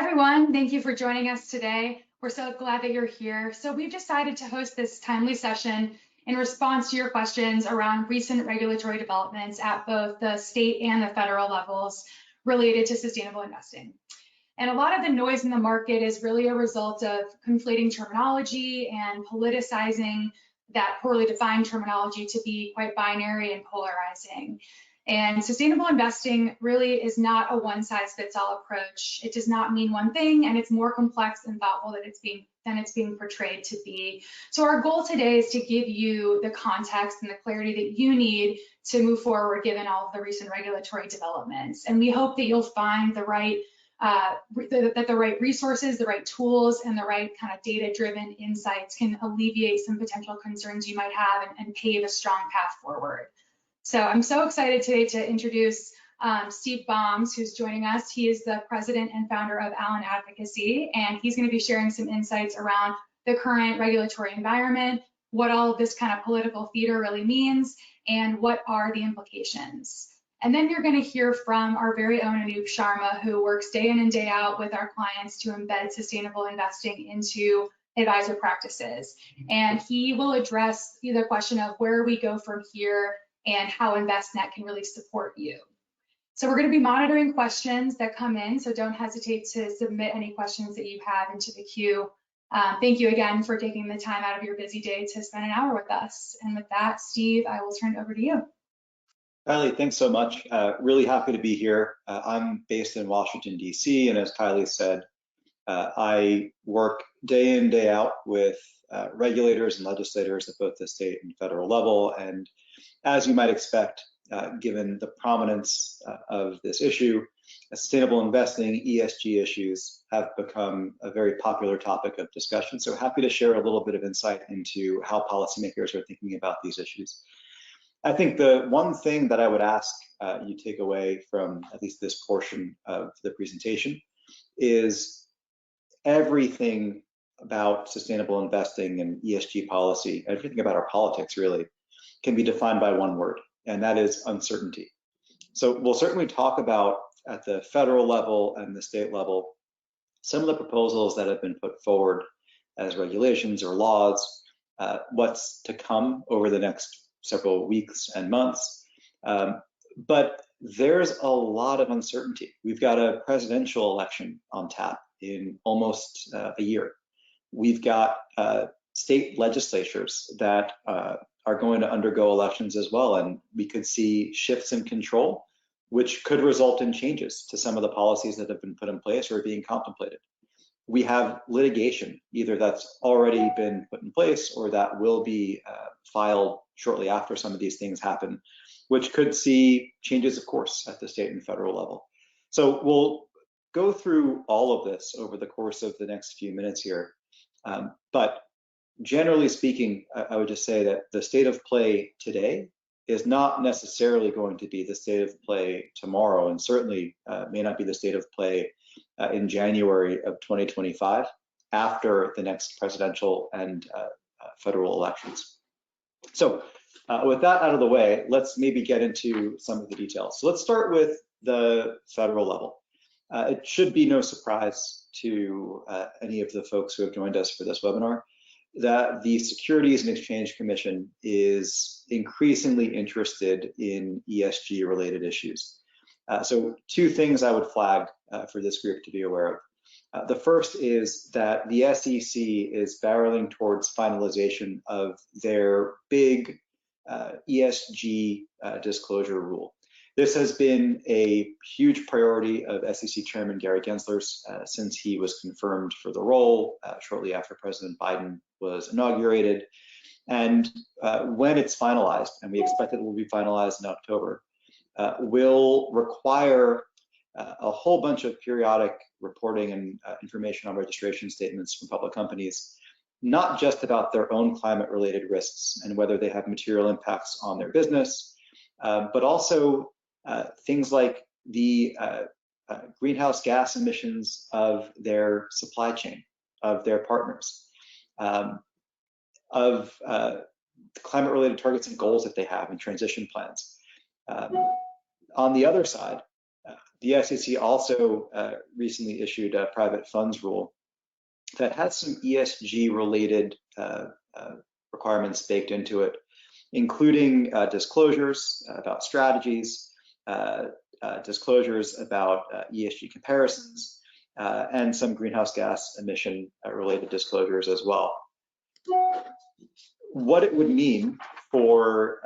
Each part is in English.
everyone. Thank you for joining us today. We're so glad that you're here. So we've decided to host this timely session in response to your questions around recent regulatory developments at both the state and the federal levels related to sustainable investing. And a lot of the noise in the market is really a result of conflating terminology and politicizing that poorly defined terminology to be quite binary and polarizing. And sustainable investing really is not a one-size-fits-all approach. It does not mean one thing, and it's more complex and thoughtful than it's being portrayed to be. So our goal today is to give you the context and the clarity that you need to move forward given all of the recent regulatory developments. And we hope that you'll find the right resources, the right tools, and the right kind of data-driven insights can alleviate some potential concerns you might have and pave a strong path forward. So I'm so excited today to introduce Steve Bombs, who's joining us. He is the president and founder of Allen Advocacy, and he's going to be sharing some insights around the current regulatory environment, what all of this kind of political theater really means, and what are the implications. And then you're going to hear from our very own Anup Sharma, who works day in and day out with our clients to embed sustainable investing into advisor practices. And he will address the question of where we go from here and how InvestNet can really support you. So we're going to be monitoring questions that come in, so don't hesitate to submit any questions that you have into the queue. Thank you again for taking the time out of your busy day to spend an hour with us. And with that, Steve, I will turn it over to you. Kylie, thanks so much. Really happy to be here. I'm based in Washington, D.C., and as Kylie said, I work day in, day out with regulators and legislators at both the state and federal level. And as you might expect, given the prominence of this issue, sustainable investing, ESG issues have become a very popular topic of discussion. So happy to share a little bit of insight into how policymakers are thinking about these issues. I think the one thing that I would ask you take away from at least this portion of the presentation is everything about sustainable investing and ESG policy, everything about our politics really, can be defined by one word, and that is uncertainty. So we'll certainly talk about at the federal level and the state level some of the proposals that have been put forward as regulations or laws, what's to come over the next several weeks and months. But there's a lot of uncertainty. We've got a presidential election on tap in almost a year. We've got state legislatures that are going to undergo elections as well, and we could see shifts in control, which could result in changes to some of the policies that have been put in place or are being contemplated. We have litigation, either that's already been put in place or that will be filed shortly after some of these things happen, which could see changes, of course, at the state and federal level. So we'll go through all of this over the course of the next few minutes here. But generally speaking, I would just say that the state of play today is not necessarily going to be the state of play tomorrow, and certainly may not be the state of play in January of 2025 after the next presidential and federal elections. So with that out of the way, let's maybe get into some of the details. So let's start with the federal level. It should be no surprise to any of the folks who have joined us for this webinar that the Securities and Exchange Commission is increasingly interested in ESG related issues. So two things I would flag for this group to be aware of. The first is that the SEC is barreling towards finalization of their big ESG disclosure rule. This has been a huge priority of SEC Chairman Gary Gensler's since he was confirmed for the role shortly after President Biden was inaugurated. And when it's finalized, and we expect it will be finalized in October, will require a whole bunch of periodic reporting and information on registration statements from public companies, not just about their own climate-related risks and whether they have material impacts on their business, but also things like the greenhouse gas emissions of their supply chain, of their partners, of climate-related targets and goals that they have and transition plans. On the other side, the SEC also recently issued a private funds rule that has some ESG related requirements baked into it, including disclosures about strategies, disclosures about ESG comparisons, and some greenhouse gas emission related disclosures as well. What it would mean for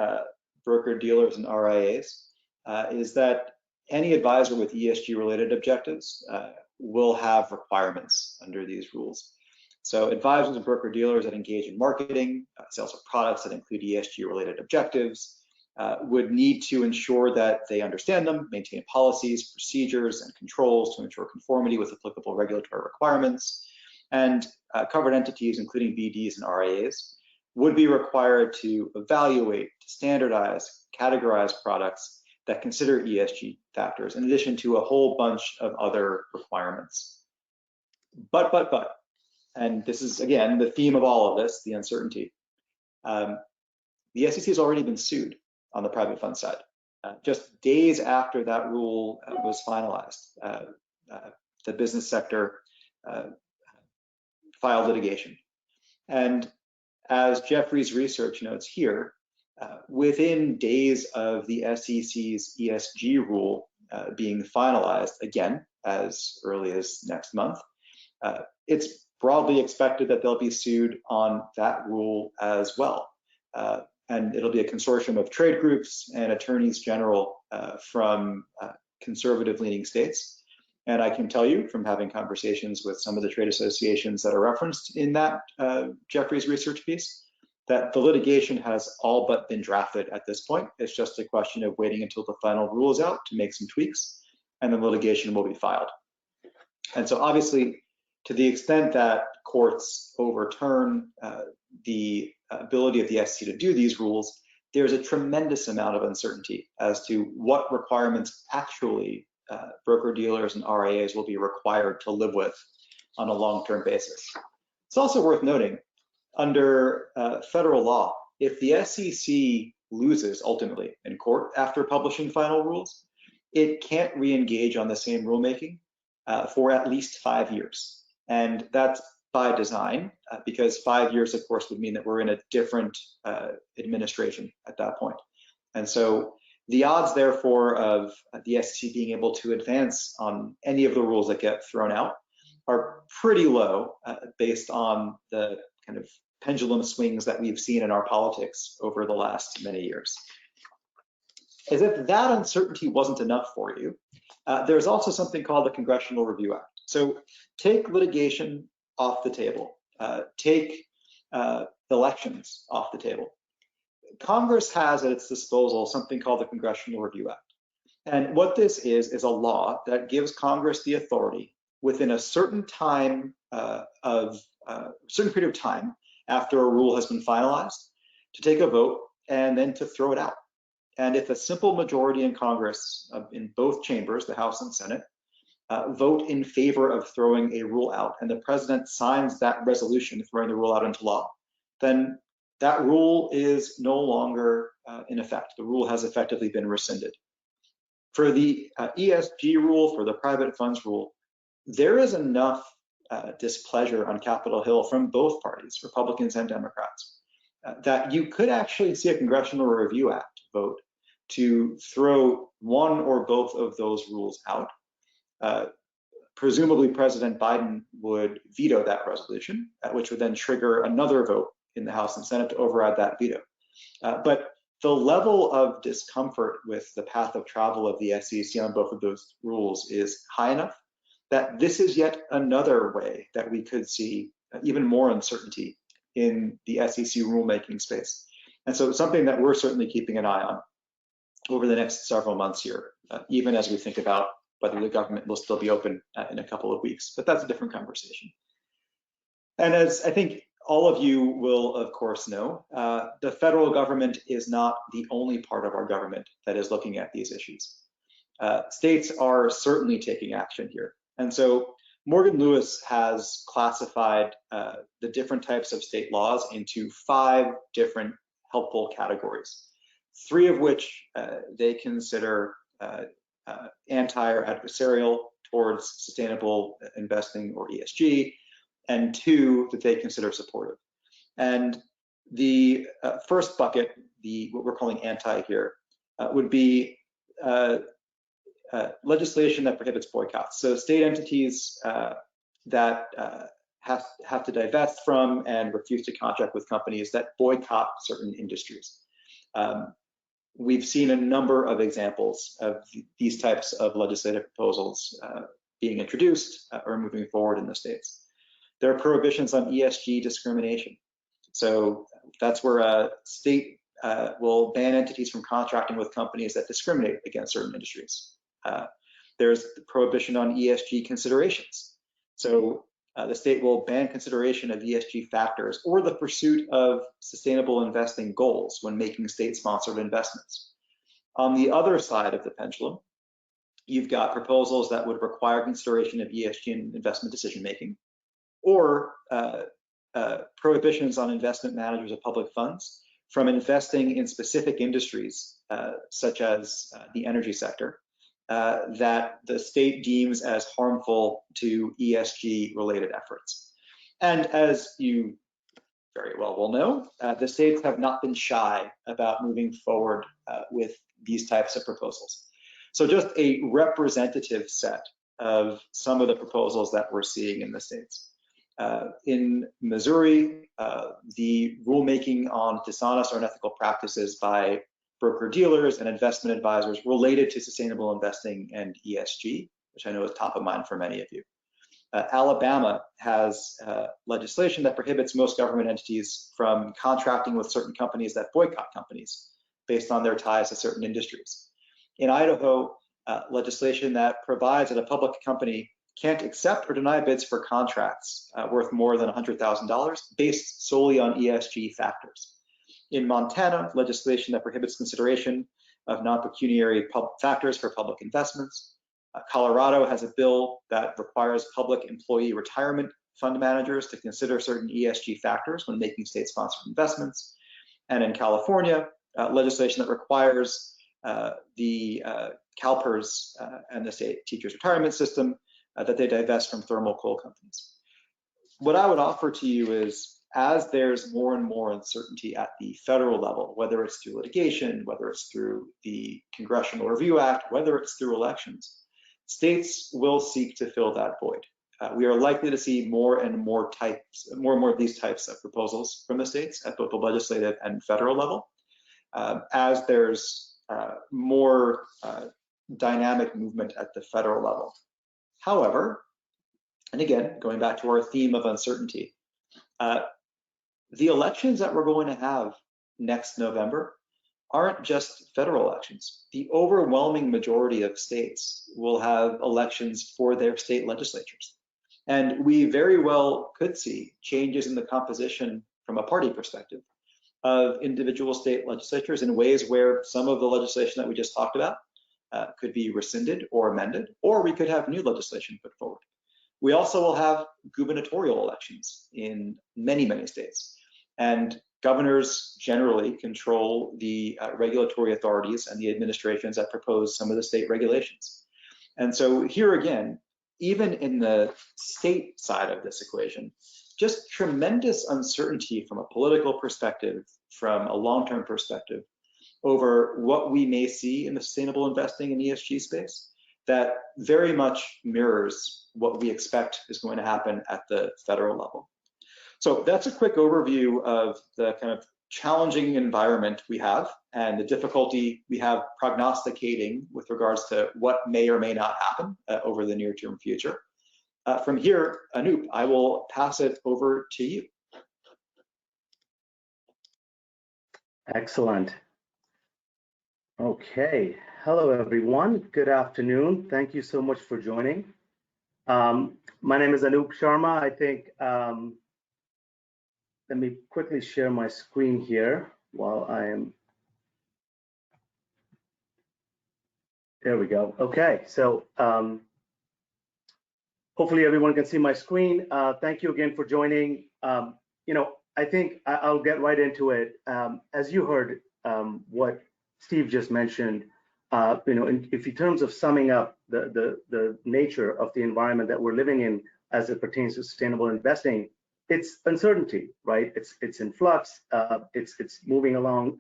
broker dealers and RIAs is that any advisor with ESG related objectives will have requirements under these rules. So advisors and broker dealers that engage in marketing, sales of products that include ESG related objectives would need to ensure that they understand them, maintain policies, procedures, and controls to ensure conformity with applicable regulatory requirements. And covered entities, including BDs and RIAs, would be required to evaluate, standardize, categorize products that consider ESG factors, in addition to a whole bunch of other requirements. But, and this is, again, the theme of all of this, the uncertainty. The SEC has already been sued on the private fund side. Just days after that rule was finalized, the business sector filed litigation. And as Jefferies research notes here, within days of the SEC's ESG rule being finalized, again, as early as next month, it's broadly expected that they'll be sued on that rule as well. And it'll be a consortium of trade groups and attorneys general from conservative leaning states. And I can tell you from having conversations with some of the trade associations that are referenced in that Jefferies research piece, that the litigation has all but been drafted at this point. It's just a question of waiting until the final rule is out to make some tweaks, and then litigation will be filed. And so obviously, to the extent that courts overturn the ability of the SEC to do these rules, there's a tremendous amount of uncertainty as to what requirements actually broker dealers and RIAs will be required to live with on a long-term basis. It's also worth noting, under federal law, if the SEC loses ultimately in court after publishing final rules, it can't re-engage on the same rulemaking for at least 5 years. And that's by design, because 5 years, of course, would mean that we're in a different administration at that point. And so the odds, therefore, of the SEC being able to advance on any of the rules that get thrown out are pretty low based on the kind of pendulum swings that we've seen in our politics over the last many years. As if that uncertainty wasn't enough for you, there's also something called the Congressional Review Act. So take litigation off the table, take elections off the table. Congress has at its disposal something called the Congressional Review Act. And what this is a law that gives Congress the authority within a certain time certain period of time after a rule has been finalized to take a vote and then to throw it out. And if a simple majority in Congress, in both chambers, the House and Senate, vote in favor of throwing a rule out, and the president signs that resolution throwing the rule out into law, then that rule is no longer in effect. The rule has effectively been rescinded. For the ESG rule, for the private funds rule, there is enough displeasure on Capitol Hill from both parties, Republicans and Democrats, that you could actually see a Congressional Review Act vote to throw one or both of those rules out. Presumably, President Biden would veto that resolution, which would then trigger another vote in the House and Senate to override that veto. But the level of discomfort with the path of travel of the SEC on both of those rules is high enough that this is yet another way that we could see even more uncertainty in the SEC rulemaking space. And so it's something that we're certainly keeping an eye on over the next several months here, even as we think about whether the government will still be open in a couple of weeks. But that's a different conversation. And as I think all of you will, of course, know, the federal government is not the only part of our government that is looking at these issues. States are certainly taking action here. And so Morgan Lewis has classified the different types of state laws into 5 different helpful categories, 3 of which they consider anti or adversarial towards sustainable investing or ESG, and 2, that they consider supportive. And the first bucket, what we're calling anti here, would be legislation that prohibits boycotts. So state entities that have to divest from and refuse to contract with companies that boycott certain industries. We've seen a number of examples of these types of legislative proposals being introduced or moving forward in the states. There are prohibitions on ESG discrimination. So that's where a state will ban entities from contracting with companies that discriminate against certain industries. There's the prohibition on ESG considerations. So the state will ban consideration of ESG factors or the pursuit of sustainable investing goals when making state-sponsored investments. On the other side of the pendulum, you've got proposals that would require consideration of ESG in investment decision-making, or prohibitions on investment managers of public funds from investing in specific industries, such as the energy sector, that the state deems as harmful to ESG-related efforts. And as you very well will know, the states have not been shy about moving forward with these types of proposals. So just a representative set of some of the proposals that we're seeing in the states. In Missouri, the rulemaking on dishonest or unethical practices by broker-dealers and investment advisors related to sustainable investing and ESG, which I know is top of mind for many of you. Alabama has legislation that prohibits most government entities from contracting with certain companies that boycott companies based on their ties to certain industries. In Idaho, legislation that provides that a public company can't accept or deny bids for contracts worth more than $100,000 based solely on ESG factors. In Montana, legislation that prohibits consideration of non-pecuniary factors for public investments. Colorado has a bill that requires public employee retirement fund managers to consider certain ESG factors when making state-sponsored investments. And in California, legislation that requires the CalPERS and the state teachers retirement system that they divest from thermal coal companies. What I would offer to you is, as there's more and more uncertainty at the federal level, whether it's through litigation, whether it's through the Congressional Review Act, whether it's through elections, states will seek to fill that void. We are likely to see more and more of these types of proposals from the states at both the legislative and federal level, as there's more dynamic movement at the federal level. However, and again, going back to our theme of uncertainty, the elections that we're going to have next November aren't just federal elections. The overwhelming majority of states will have elections for their state legislatures. And we very well could see changes in the composition from a party perspective of individual state legislatures in ways where some of the legislation that we just talked about could be rescinded or amended, or we could have new legislation put forward. We also will have gubernatorial elections in many, many states. And governors generally control the regulatory authorities and the administrations that propose some of the state regulations. And so here again, even in the state side of this equation, just tremendous uncertainty from a political perspective, from a long-term perspective, over what we may see in the sustainable investing and ESG space that very much mirrors what we expect is going to happen at the federal level. So that's a quick overview of the kind of challenging environment we have and the difficulty we have prognosticating with regards to what may or may not happen over the near-term future. From here, Anoop, I will pass it over to you. Excellent. Okay, hello everyone, good afternoon. Thank you so much for joining. My name is Anoop Sharma. I think, let me quickly share my screen here while I am, there we go. Okay, so hopefully everyone can see my screen. Thank you again for joining. I think I'll get right into it. As you heard what Steve just mentioned, if in terms of summing up the nature of the environment that we're living in as it pertains to sustainable investing, it's uncertainty, right? It's in flux. It's moving along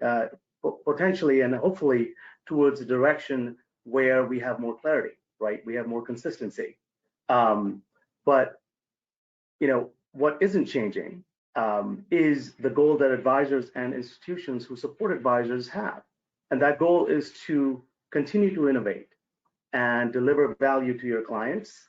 potentially and hopefully towards a direction where we have more clarity, right? We have more consistency. But what isn't changing is the goal that advisors and institutions who support advisors have, and that goal is to continue to innovate and deliver value to your clients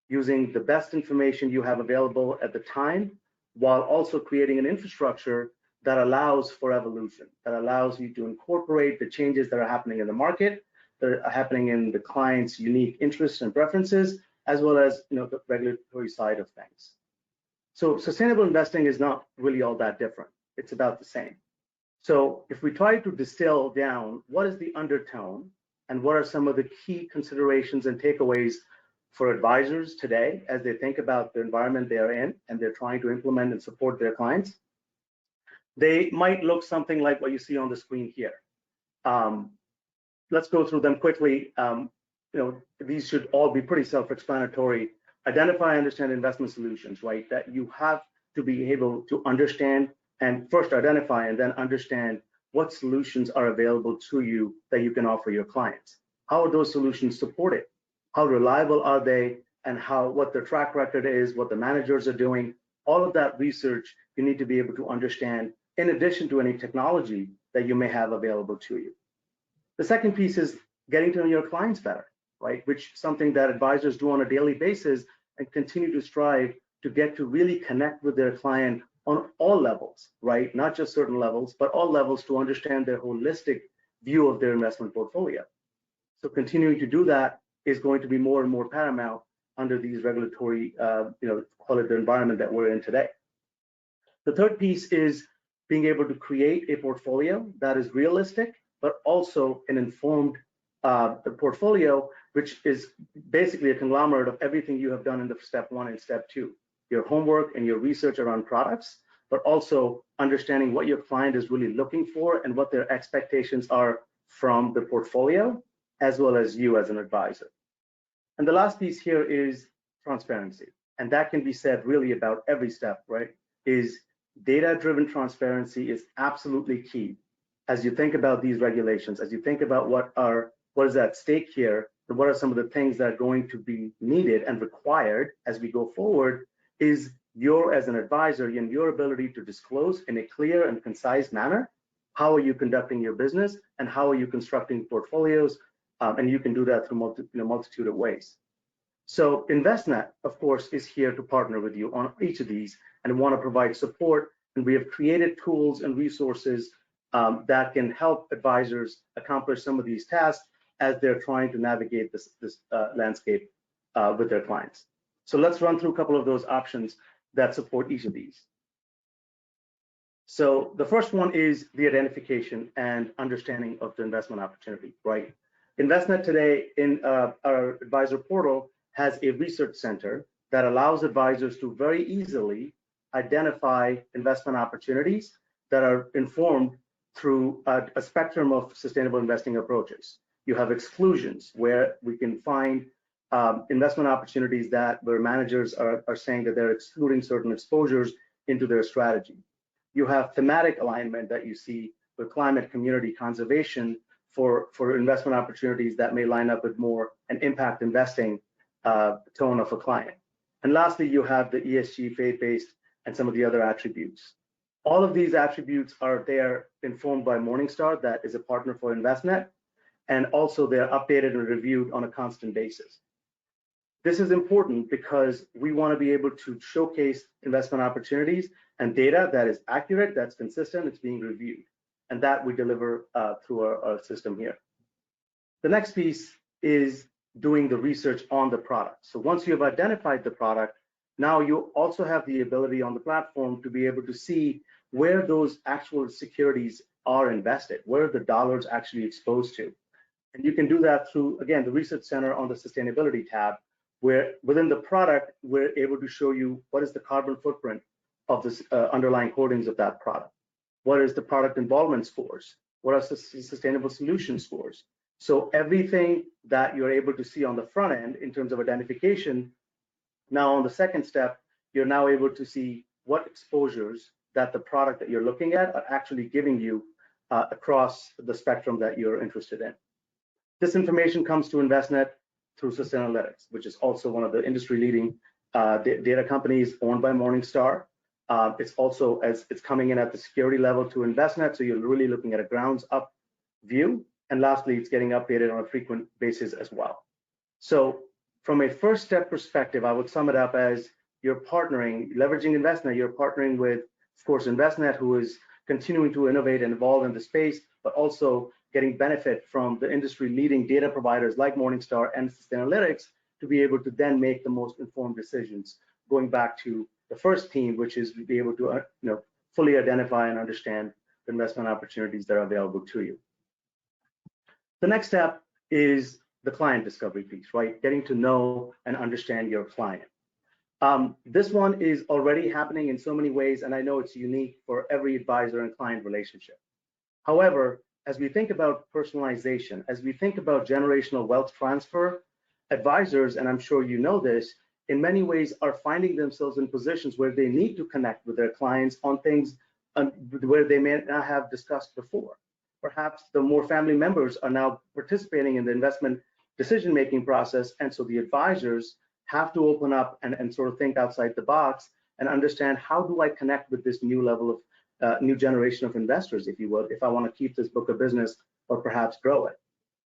using the best information you have available at the time, while also creating an infrastructure that allows for evolution, that allows you to incorporate the changes that are happening in the market, that are happening in the client's unique interests and preferences, as well as the regulatory side of things. So sustainable investing is not really all that different. It's about the same. So if we try to distill down what is the undertone and what are some of the key considerations and takeaways for advisors today as they think about the environment they are in and they're trying to implement and support their clients, they might look something like what you see on the screen here. Let's go through them quickly. These should all be pretty self-explanatory. Identify and understand investment solutions, right? That you have to be able to understand and first identify and then understand what solutions are available to you that you can offer your clients. How are those solutions supported? How reliable are they? And what their track record is, what the managers are doing. All of that research you need to be able to understand in addition to any technology that you may have available to you. The second piece is getting to know your clients better, right? Which is something that advisors do on a daily basis and continue to strive to get to really connect with their client on all levels, right? Not just certain levels, but all levels to understand their holistic view of their investment portfolio. So continuing to do that is going to be more and more paramount under these regulatory, call it the environment that we're in today. The third piece is being able to create a portfolio that is realistic, but also an informed portfolio, which is basically a conglomerate of everything you have done in the step 1 and step 2, your homework and your research around products, but also understanding what your client is really looking for and what their expectations are from the portfolio, as well as you as an advisor. And the last piece here is transparency. And that can be said really about every step, right? Is data-driven transparency is absolutely key. As you think about these regulations, as you think about what is at stake here, and what are some of the things that are going to be needed and required as we go forward, is as an advisor, and your ability to disclose in a clear and concise manner, how are you conducting your business and how are you constructing portfolios, and you can do that through a multitude of ways. So Envestnet, of course, is here to partner with you on each of these and want to provide support, and we have created tools and resources that can help advisors accomplish some of these tasks as they're trying to navigate this landscape with their clients. So let's run through a couple of those options that support each of these. So the first one is the identification and understanding of the investment opportunity, right? Envestnet today in our advisor portal has a research center that allows advisors to very easily identify investment opportunities that are informed through a spectrum of sustainable investing approaches. You have exclusions where we can find investment opportunities where managers are saying that they're excluding certain exposures into their strategy. You have thematic alignment that you see with climate, community, conservation for investment opportunities that may line up with more an impact investing tone of a client. And lastly, you have the ESG, faith-based, and some of the other attributes. All of these attributes are there informed by Morningstar, that is a partner for Envestnet, and also they're updated and reviewed on a constant basis. This is important because we want to be able to showcase investment opportunities and data that is accurate, that's consistent, it's being reviewed, and that we deliver through our system here. The next piece is doing the research on the product. So once you have identified the product, now you also have the ability on the platform to be able to see where those actual securities are invested, where the dollars actually exposed to. And you can do that through, again, the Research Center on the Sustainability tab, where within the product, we're able to show you what is the carbon footprint of the underlying holdings of that product. What is the product involvement scores? What are the sustainable solution scores? So everything that you're able to see on the front end in terms of identification, now on the second step, you're now able to see what exposures that the product that you're looking at are actually giving you across the spectrum that you're interested in. This information comes to Envestnet through Sustainalytics, which is also one of the industry-leading data companies owned by Morningstar. It's also, as it's coming in at the security level to Envestnet, so you're really looking at a grounds-up view. And lastly, it's getting updated on a frequent basis as well. So from a first step perspective, I would sum it up as you're partnering, leveraging Envestnet, you're partnering with, of course, Envestnet, who is continuing to innovate and evolve in the space, but also getting benefit from the industry-leading data providers like Morningstar and Sustainalytics to be able to then make the most informed decisions, going back to the first theme, which is to be able to fully identify and understand the investment opportunities that are available to you. The next step is the client discovery piece, right? Getting to know and understand your client. This one is already happening in so many ways, and I know it's unique for every advisor and client relationship. However, as we think about personalization, as we think about generational wealth transfer, advisors, and I'm sure you know this, in many ways are finding themselves in positions where they need to connect with their clients on things where they may not have discussed before. Perhaps the more family members are now participating in the investment decision-making process, and so the advisors have to open up and sort of think outside the box and understand, how do I connect with this new level of new generation of investors, if you will, if I want to keep this book of business or perhaps grow it.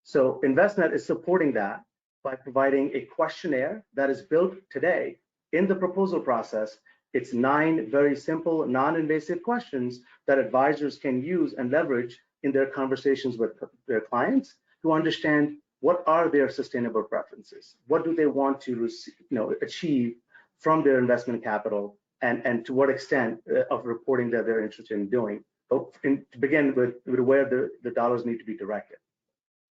So Envestnet is supporting that by providing a questionnaire that is built today in the proposal process. It's 9 very simple, non-invasive questions that advisors can use and leverage in their conversations with their clients to understand what are their sustainable preferences, what do they want to achieve from their investment capital, and to what extent of reporting that they're interested in doing, to begin with where the dollars need to be directed.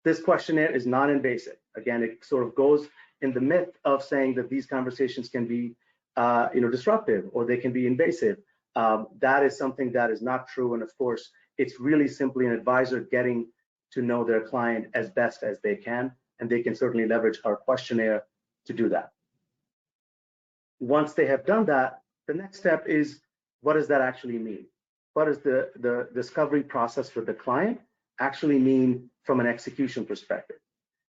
This questionnaire is non-invasive. Again, it sort of goes in the myth of saying that these conversations can be disruptive or they can be invasive. That is something that is not true. And of course, it's really simply an advisor getting to know their client as best as they can, and they can certainly leverage our questionnaire to do that. Once they have done that, the next step is, what does that actually mean? What does the discovery process for the client actually mean from an execution perspective?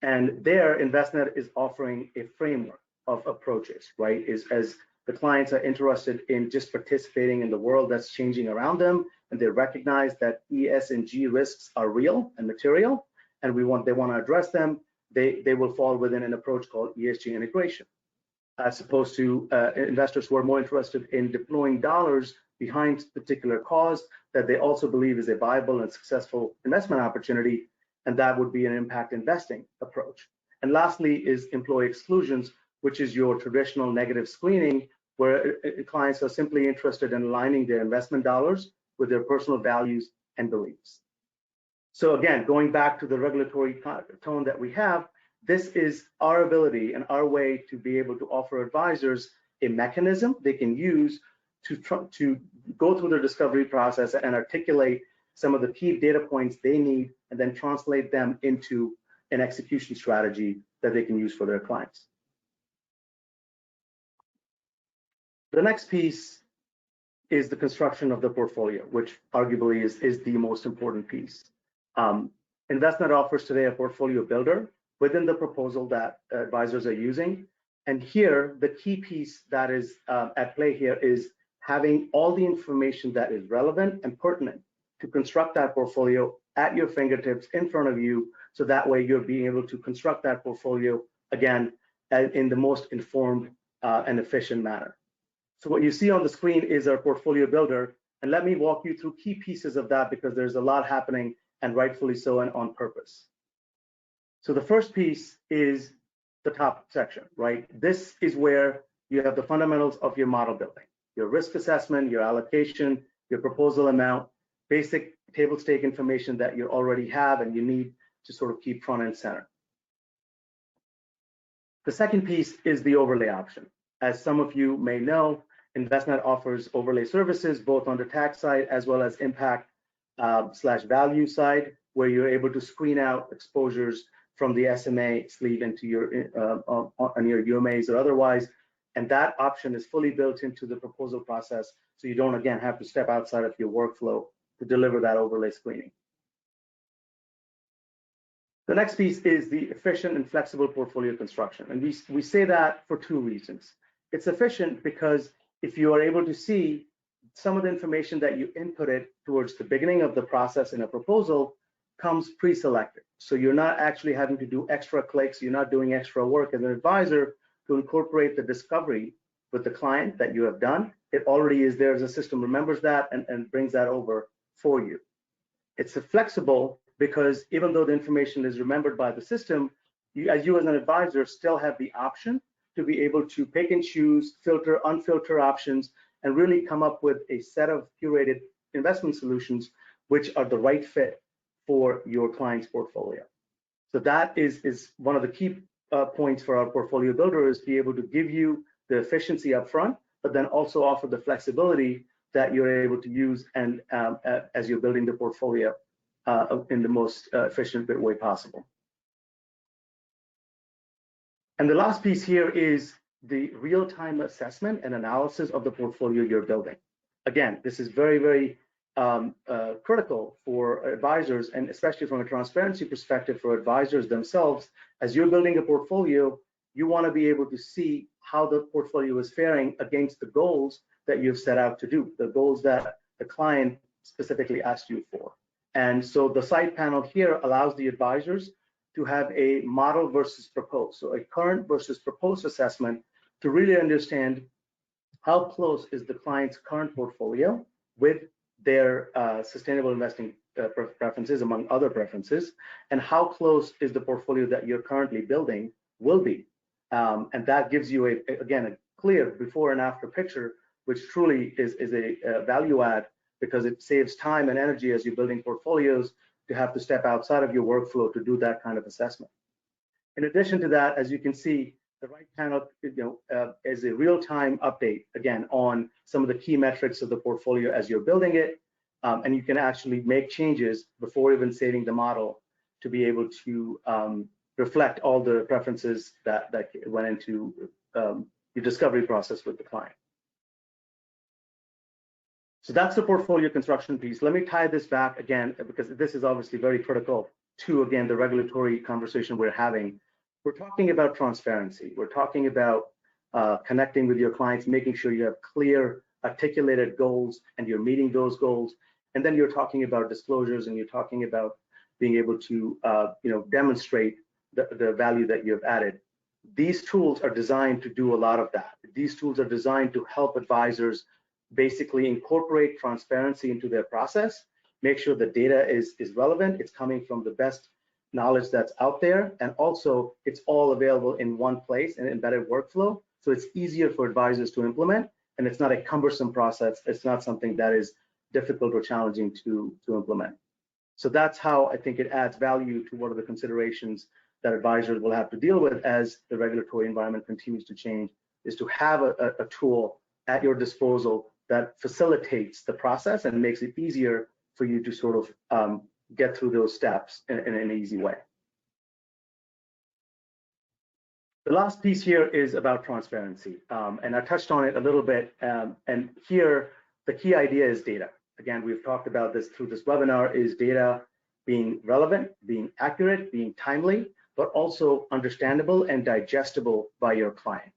And there, Envestnet is offering a framework of approaches, right? As the clients are interested in just participating in the world that's changing around them, and they recognize that ESG risks are real and material, and they want to address them, they will fall within an approach called ESG integration, as opposed to investors who are more interested in deploying dollars behind a particular cause that they also believe is a viable and successful investment opportunity, and that would be an impact investing approach. And lastly is employee exclusions, which is your traditional negative screening, where clients are simply interested in aligning their investment dollars with their personal values and beliefs. So again, going back to the regulatory tone that we have, this is our ability and our way to be able to offer advisors a mechanism they can use to go through their discovery process and articulate some of the key data points they need, and then translate them into an execution strategy that they can use for their clients. The next piece is the construction of the portfolio, which arguably is the most important piece. Envestnet offers today a portfolio builder within the proposal that advisors are using. And here, the key piece that is at play here is having all the information that is relevant and pertinent to construct that portfolio at your fingertips in front of you, so that way you're being able to construct that portfolio, again, in the most informed and efficient manner. So what you see on the screen is our portfolio builder, and let me walk you through key pieces of that, because there's a lot happening, and rightfully so, and on purpose. So the first piece is the top section, right? This is where you have the fundamentals of your model building, your risk assessment, your allocation, your proposal amount, basic table stake information that you already have and you need to sort of keep front and center. The second piece is the overlay option. As some of you may know, Envestnet offers overlay services both on the tax side as well as impact / value side. where you're able to screen out exposures from the SMA sleeve into your on your UMAs or otherwise. And that option is fully built into the proposal process, so you don't again have to step outside of your workflow to deliver that overlay screening. The next piece is the efficient and flexible portfolio construction. And we say that for two reasons. It's efficient because if you are able to see some of the information that you inputted towards the beginning of the process in a proposal comes pre-selected. So you're not actually having to do extra clicks, you're not doing extra work as an advisor to incorporate the discovery with the client that you have done. It already is there, as the system remembers that and brings that over for you. It's flexible because even though the information is remembered by the system, you as an advisor still have the option to be able to pick and choose, filter, unfilter options, and really come up with a set of curated investment solutions which are the right fit for your client's portfolio. So that is one of the key points for our portfolio builder, is be able to give you the efficiency up front, but then also offer the flexibility that you're able to use and as you're building the portfolio in the most efficient way possible. And the last piece here is the real-time assessment and analysis of the portfolio you're building. Again, this is very, very critical for advisors, and especially from a transparency perspective for advisors themselves. As you're building a portfolio, you want to be able to see how the portfolio is faring against the goals that you've set out to do, the goals that the client specifically asked you for. And so the side panel here allows the advisors to have a model versus proposed, so a current versus proposed assessment to really understand how close is the client's current portfolio with their sustainable investing preferences, among other preferences, and how close is the portfolio that you're currently building will be. And that gives you, again, a clear before and after picture, which truly is a value add, because it saves time and energy as you're building portfolios to have to step outside of your workflow to do that kind of assessment. In addition to that, as you can see, the right panel is a real-time update, again, on some of the key metrics of the portfolio as you're building it. And you can actually make changes before even saving the model to be able to reflect all the preferences that went into your discovery process with the client. So that's the portfolio construction piece. Let me tie this back again, because this is obviously very critical to, again, the regulatory conversation we're having. We're talking about transparency. We're talking about connecting with your clients, making sure you have clear, articulated goals and you're meeting those goals. And then you're talking about disclosures, and you're talking about being able to demonstrate the value that you've added. These tools are designed to do a lot of that. These tools are designed to help advisors basically incorporate transparency into their process, make sure the data is relevant, it's coming from the best knowledge that's out there, and also it's all available in one place, an embedded workflow, so it's easier for advisors to implement, and it's not a cumbersome process. It's not something that is difficult or challenging to implement. So that's how I think it adds value to what are the considerations that advisors will have to deal with as the regulatory environment continues to change, is to have a tool at your disposal that facilitates the process and makes it easier for you to sort of get through those steps in an easy way. The last piece here is about transparency, and I touched on it a little bit, and here the key idea is data. Again, we've talked about this through this webinar, is data being relevant, being accurate, being timely, but also understandable and digestible by your client.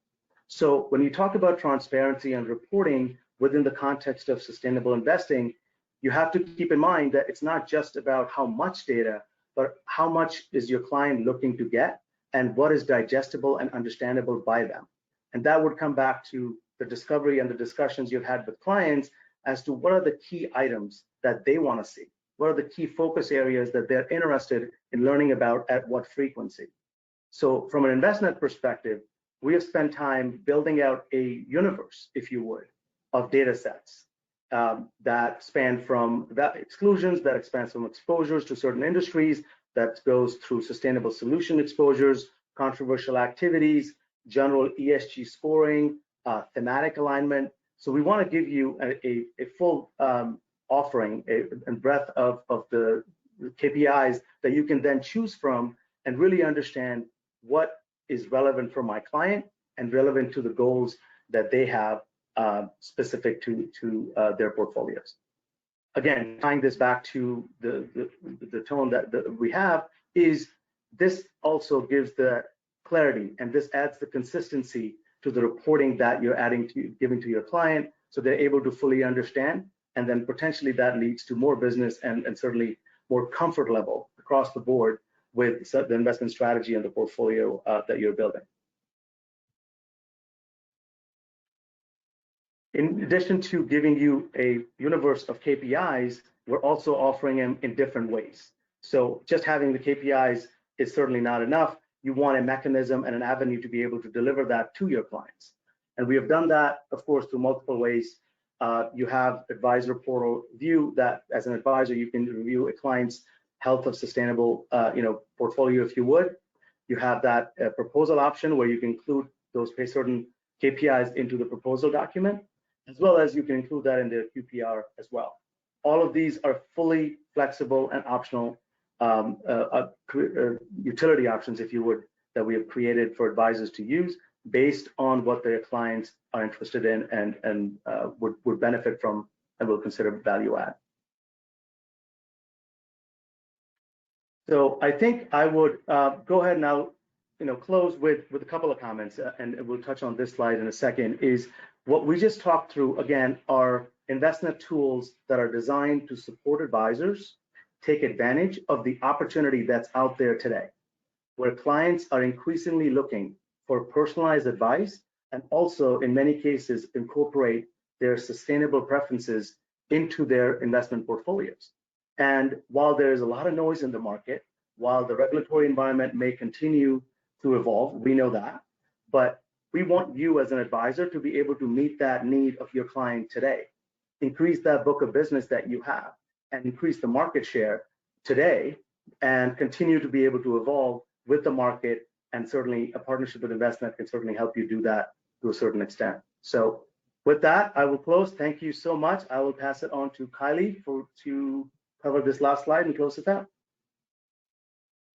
So when you talk about transparency and reporting within the context of sustainable investing, you have to keep in mind that it's not just about how much data, but how much is your client looking to get and what is digestible and understandable by them. And that would come back to the discovery and the discussions you've had with clients as to what are the key items that they want to see. What are the key focus areas that they're interested in learning about at what frequency? So from an investment perspective, we have spent time building out a universe, if you would, of data sets that span from exclusions, that expands from exposures to certain industries, that goes through sustainable solution exposures, controversial activities, general ESG scoring, thematic alignment. So we want to give you a full offering and breadth of the KPIs that you can then choose from and really understand what is relevant for my client and relevant to the goals that they have specific to their portfolios. Again, tying this back to the tone that we have, is this also gives the clarity, and this adds the consistency to the reporting that you're giving to your client, so they're able to fully understand, and then potentially that leads to more business and certainly more comfort level across the board with the investment strategy and the portfolio that you're building. In addition to giving you a universe of KPIs, we're also offering them in different ways. So just having the KPIs is certainly not enough. You want a mechanism and an avenue to be able to deliver that to your clients. And we have done that, of course, through multiple ways. You have advisor portal view that as an advisor, you can review a client's health of sustainable portfolio if you would. You have that proposal option where you can include those certain KPIs into the proposal document, as well as you can include that in the QPR as well. All of these are fully flexible and optional utility options, if you would, that we have created for advisors to use based on what their clients are interested in and would benefit from and will consider value add. So I think I would go ahead now, close with a couple of comments, and we'll touch on this slide in a second. Is what we just talked through, again, are investment tools that are designed to support advisors take advantage of the opportunity that's out there today, where clients are increasingly looking for personalized advice and also, in many cases, incorporate their sustainable preferences into their investment portfolios. And while there's a lot of noise in the market, while the regulatory environment may continue to evolve, we know that, but we want you as an advisor to be able to meet that need of your client today, increase that book of business that you have, and increase the market share today, and continue to be able to evolve with the market. And certainly a partnership with Envestnet can certainly help you do that to a certain extent. So with that, I will close. Thank you so much. I will pass it on to Kylie to cover this last slide and close it out.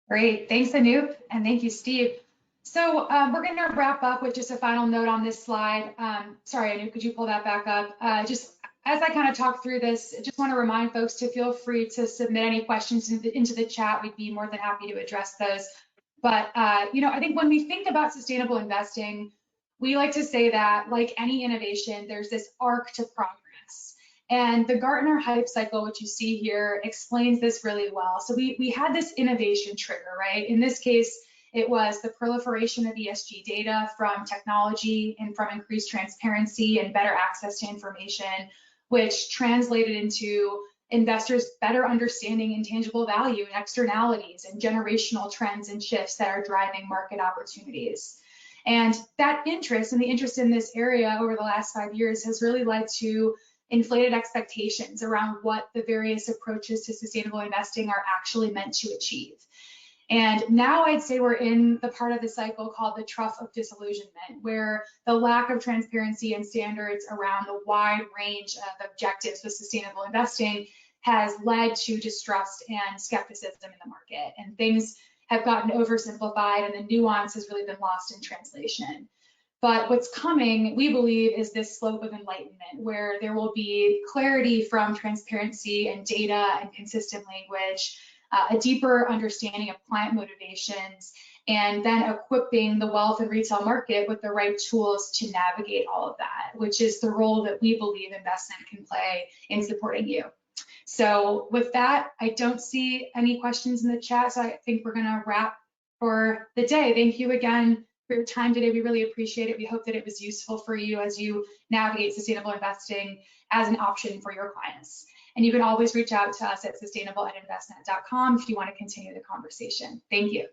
Great, thanks Anup, and thank you, Steve. So we're going to wrap up with just a final note on this slide. Sorry, Anup, could you pull that back up? Just as I kind of talk through this, I just want to remind folks to feel free to submit any questions into the chat. We'd be more than happy to address those. But I think when we think about sustainable investing, we like to say that, like any innovation, there's this arc to progress. And the Gartner Hype Cycle, which you see here, explains this really well. So we had this innovation trigger, right? In this case, it was the proliferation of ESG data from technology and from increased transparency and better access to information, which translated into investors better understanding intangible value and externalities and generational trends and shifts that are driving market opportunities. And that interest and the interest in this area over the last 5 years has really led to inflated expectations around what the various approaches to sustainable investing are actually meant to achieve. And now I'd say we're in the part of the cycle called the trough of disillusionment, where the lack of transparency and standards around the wide range of objectives with sustainable investing has led to distrust and skepticism in the market. And things have gotten oversimplified and the nuance has really been lost in translation. But what's coming, we believe, is this slope of enlightenment, where there will be clarity from transparency and data and consistent language, a deeper understanding of client motivations, and then equipping the wealth and retail market with the right tools to navigate all of that, which is the role that we believe Envestnet can play in supporting you. So with that, I don't see any questions in the chat, so I think we're gonna wrap for the day. Thank you again for your time today. We really appreciate it. We hope that it was useful for you as you navigate sustainable investing as an option for your clients. And you can always reach out to us at sustainable@envestnet.com if you want to continue the conversation. Thank you.